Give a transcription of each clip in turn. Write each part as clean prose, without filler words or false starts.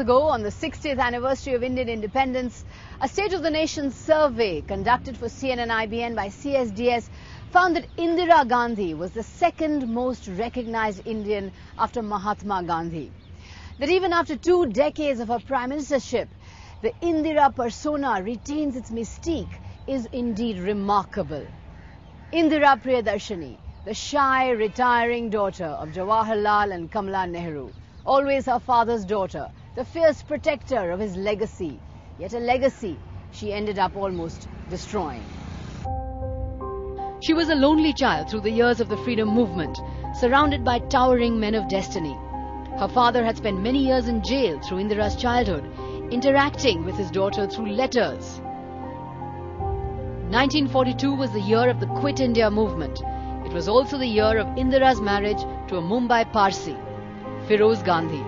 ago, on the 60th anniversary of Indian independence, a State of the Nation survey conducted for CNN-IBN by CSDS found that Indira Gandhi was the second most recognized Indian after Mahatma Gandhi. That even after 2 decades of her prime ministership, the Indira persona retains its mystique is indeed remarkable. Indira Priyadarshini, the shy, retiring daughter of Jawaharlal and Kamala Nehru, always her father's daughter, the fierce protector of his legacy, yet a legacy she ended up almost destroying. She was a lonely child through the years of the freedom movement, surrounded by towering men of destiny. Her father had spent many years in jail through Indira's childhood, interacting with his daughter through letters. 1942 was the year of the Quit India movement. It was also the year of Indira's marriage to a Mumbai Parsi, Feroz Gandhi.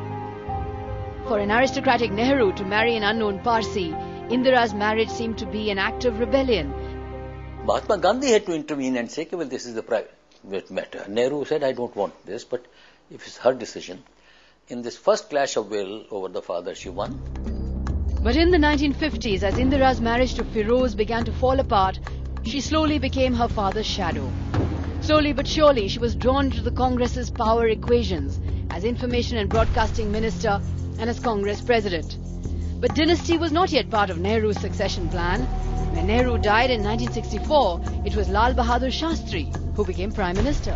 For an aristocratic Nehru to marry an unknown Parsi, Indira's marriage seemed to be an act of rebellion. Mahatma Gandhi had to intervene and say, well, this is the private matter. Nehru said, I don't want this, but if it's her decision. In this first clash of will over the father, she won. But in the 1950s, as Indira's marriage to Feroz began to fall apart, she slowly became her father's shadow. Slowly but surely, she was drawn to the Congress's power equations as Information and Broadcasting Minister and as Congress President. But dynasty was not yet part of Nehru's succession plan. When Nehru died in 1964, it was Lal Bahadur Shastri who became Prime Minister.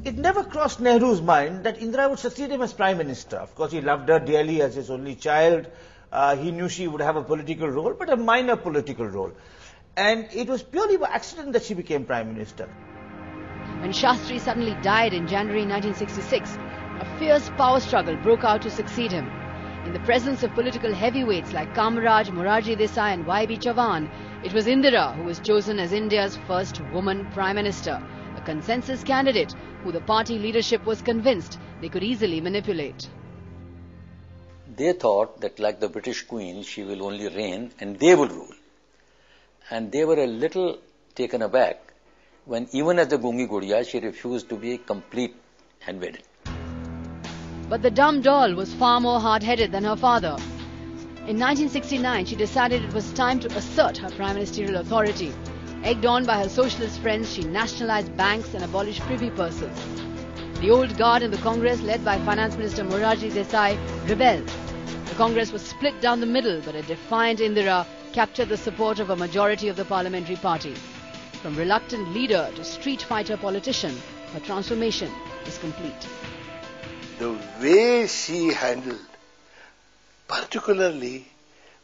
It never crossed Nehru's mind that Indira would succeed him as Prime Minister. Of course, he loved her dearly as his only child. He knew she would have a political role, but a minor political role. And it was purely by accident that she became Prime Minister. When Shastri suddenly died in January 1966, a fierce power struggle broke out to succeed him. In the presence of political heavyweights like Kamaraj, Morarji Desai and Y.B. Chavan, it was Indira who was chosen as India's first woman Prime Minister, a consensus candidate who the party leadership was convinced they could easily manipulate. They thought that like the British Queen, she will only reign and they will rule. And they were a little taken aback when even as the Gungi Gudiya, she refused to be complete and wedded. But the dumb doll was far more hard-headed than her father. In 1969, she decided it was time to assert her prime ministerial authority. Egged on by her socialist friends, she nationalized banks and abolished privy purses. The old guard in the Congress, led by Finance Minister Morarji Desai, rebelled. The Congress was split down the middle, but a defiant Indira captured the support of a majority of the parliamentary party. From reluctant leader to street fighter politician, her transformation is complete. The way she handled, particularly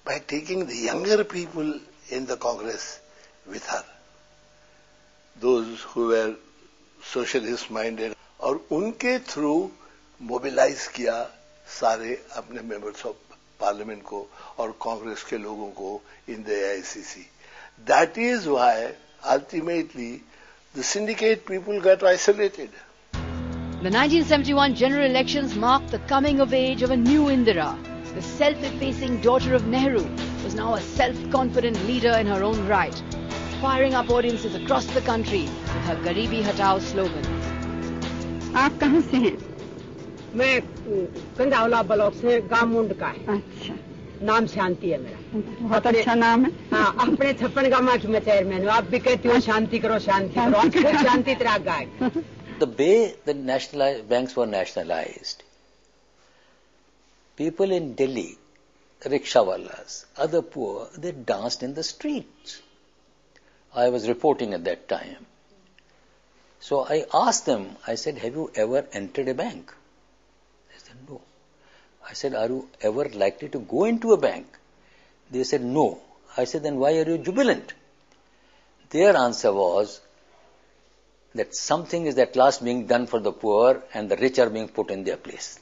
by taking the younger people in the Congress with her, those who were socialist minded, और उनके through mobilize किया सारे अपने members of parliament को और Congress के लोगों को in the AICC. That is why ultimately the syndicate people got isolated. The 1971 general elections marked the coming of age of a new Indira. The self-effacing daughter of Nehru was now a self-confident leader in her own right, firing up audiences across the country with her Garibi Hatao slogan. आप कहाँ से हैं? मैं कंदावला block से गांव मुंड का है। अच्छा, नाम शांति है मेरा। बहुत अच्छा नाम है। हाँ, अपने 56 गांव में चेयरमैन हूँ। आप भी कहती हो शांति करो, शांति करो। आप खुद शांति तेरा गाय। The way the banks were nationalized, people in Delhi, rickshawalas, other poor, they danced in the streets. I was reporting at that time. So I asked them, I said, have you ever entered a bank? They said, no. I said, are you ever likely to go into a bank? They said, no. I said, then why are you jubilant? Their answer was that something is at last being done for the poor and the rich are being put in their place.